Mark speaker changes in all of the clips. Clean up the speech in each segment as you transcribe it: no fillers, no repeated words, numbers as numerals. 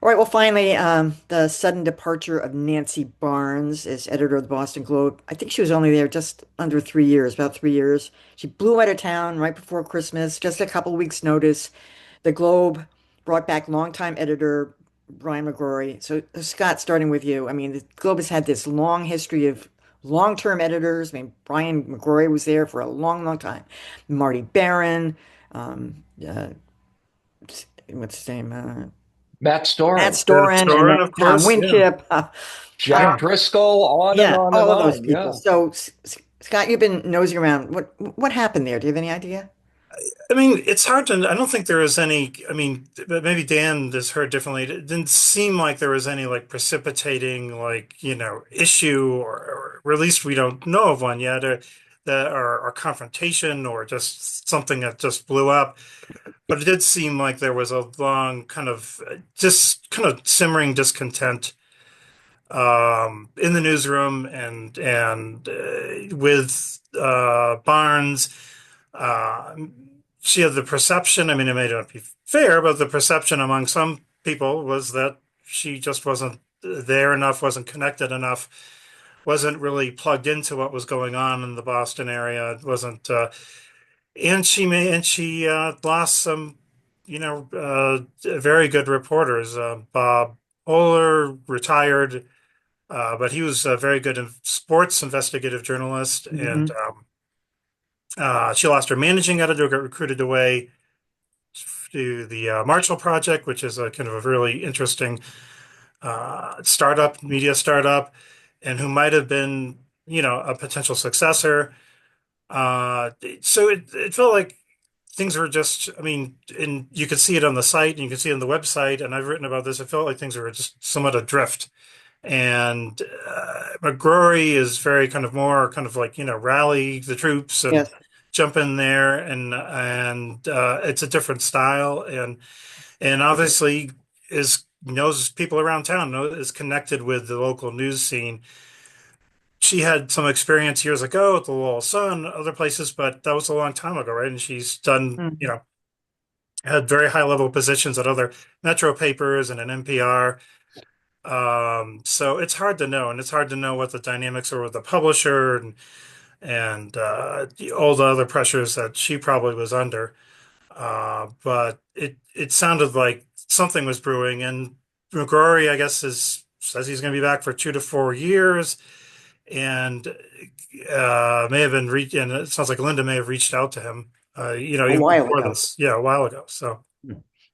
Speaker 1: All right, well, finally, the sudden departure of Nancy Barnes as editor of the Boston Globe. I think she was only there just under 3 years, about 3 years. She blew out of town right before Christmas, just a couple weeks' notice. The Globe brought back longtime editor Brian McGrory. So, Scott, starting with you, I mean, the Globe has had this long history of long-term editors. I mean, Brian McGrory was there for a long, long time. Marty Barron, um, what's his name?
Speaker 2: Matt
Speaker 1: Matt
Speaker 2: Story,
Speaker 1: Storin, and then
Speaker 3: Soren, of
Speaker 1: Tom
Speaker 3: course. Yeah.
Speaker 1: Winship.
Speaker 2: Jack
Speaker 1: Uh,
Speaker 2: Driscoll, on and
Speaker 1: yeah,
Speaker 2: on and
Speaker 1: all of those
Speaker 2: on.
Speaker 1: people.
Speaker 2: Yeah.
Speaker 1: So, Scott, you've been nosing around. What happened there? Do you have any idea?
Speaker 3: I mean, it's hard to, I don't think there is any, I mean, but maybe Dan has heard differently. It didn't seem like there was any like precipitating, like, issue or at least we don't know of one yet, or confrontation or just something that just blew up. But it did seem like there was a long just kind of simmering discontent in the newsroom and with Barnes. Uh, she had the perception, I mean, it may not be fair, but the perception among some people was that she just wasn't there enough, wasn't connected enough, wasn't really plugged into what was going on in the Boston area. It wasn't, and she lost some, very good reporters. Bob Oler retired, but he was a very good sports investigative journalist, and
Speaker 1: Hmm.
Speaker 3: she lost her managing editor, got recruited away to the Marshall Project, which is a kind of a really interesting media startup, and who might have been, a potential successor. So it felt like things were just, I mean, and you could see it on the site and you could see it on the website, and I've written about this. It felt like things were just somewhat adrift. And McGrory is very kind of more kind of like, rally the troops and
Speaker 1: Yes.
Speaker 3: jump in there, and it's a different style, and
Speaker 1: Okay.
Speaker 3: obviously is knows people around town, is connected with the local news scene. She had some experience years ago at the Lowell Sun, other places, but that was a long time ago, right? And she's done,
Speaker 1: Mhm.
Speaker 3: had very high level positions at other metro papers and an NPR. So it's hard to know, and it's hard to know what the dynamics are with the publisher and all the other pressures that she probably was under. But it sounded like something was brewing, and McGrory, I guess, says he's going to be back for 2 to 4 years, and may have been and it sounds like Linda may have reached out to him,
Speaker 1: A
Speaker 3: even
Speaker 1: while
Speaker 3: before
Speaker 1: ago.
Speaker 3: this, yeah, a while ago. So
Speaker 1: Hmm.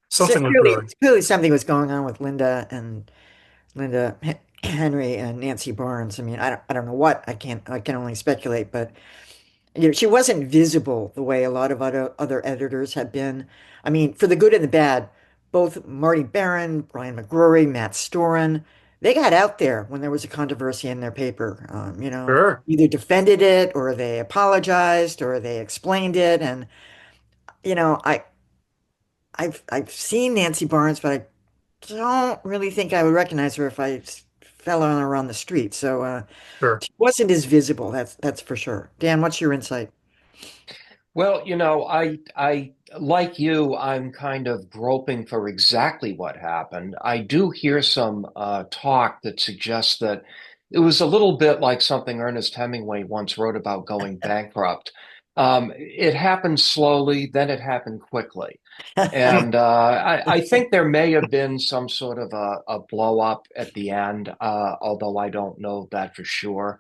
Speaker 1: So
Speaker 3: something was brewing.
Speaker 1: clearly something was going on with Linda Henry and Nancy Barnes. I mean, I don't know what. I can only speculate, but she wasn't visible the way a lot of other editors have been. I mean, for the good and the bad, both Marty Barron, Brian McGrory, Matt Storin, they got out there when there was a controversy in their paper.
Speaker 3: Sure,
Speaker 1: Either defended it or they apologized or they explained it. And you know, I've seen Nancy Barnes, but I don't really think I would recognize her if I fell on her on the street. So
Speaker 3: sure.
Speaker 1: she wasn't as visible. That's for sure. Dan, what's your insight?
Speaker 2: Well, I like you, I'm kind of groping for exactly what happened. I do hear some talk that suggests that it was a little bit like something Ernest Hemingway once wrote about going bankrupt. It happened slowly, then it happened quickly. And I think there may have been some sort of a blow up at the end, although I don't know that for sure.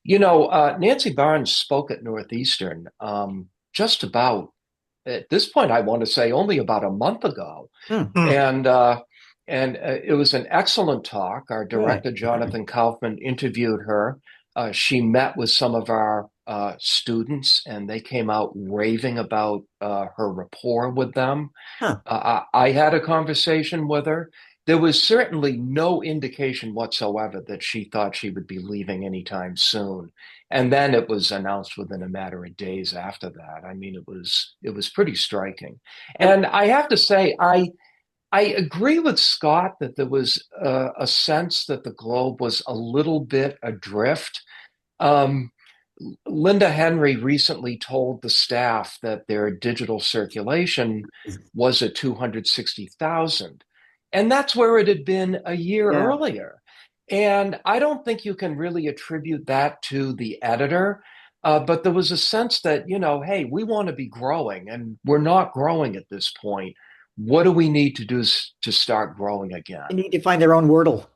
Speaker 2: Nancy Barnes spoke at Northeastern just about, at this point, I want to say only about a month ago.
Speaker 1: Hmm.
Speaker 3: Hmm.
Speaker 2: And it was an excellent talk. Our
Speaker 1: Really?
Speaker 2: director, Jonathan Kaufman, interviewed her. She met with some of our students, and they came out raving about her rapport with them.
Speaker 1: Huh.
Speaker 2: I had a conversation with her. There was certainly no indication whatsoever that she thought she would be leaving anytime soon. And then it was announced within a matter of days after that. I mean, it was pretty striking.
Speaker 1: And
Speaker 2: And I have to say, I agree with Scott that there was a sense that the Globe was a little bit adrift. Um, Linda Henry recently told the staff that their digital circulation was at 260,000. And that's where it had been a year
Speaker 1: Yeah.
Speaker 2: earlier. And I don't think you can really attribute that to the editor. But there was a sense that, hey, we want to be growing and we're not growing at this point. What do we need to do to start growing again?
Speaker 1: They need to find their own Wordle.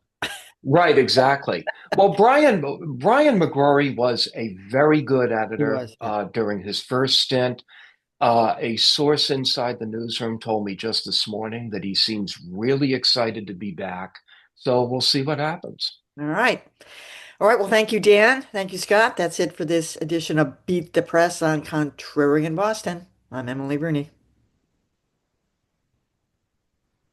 Speaker 2: Right, exactly. Well, Brian McGrory was a very good
Speaker 1: He
Speaker 2: editor
Speaker 1: was, yeah.
Speaker 2: during his first stint. A source inside the newsroom told me just this morning that he seems really excited to be back. So we'll see what happens.
Speaker 1: All right. All right. Well, thank you, Dan. Thank you, Scott. That's it for this edition of Beat the Press on Contrarian Boston. I'm Emily Rooney.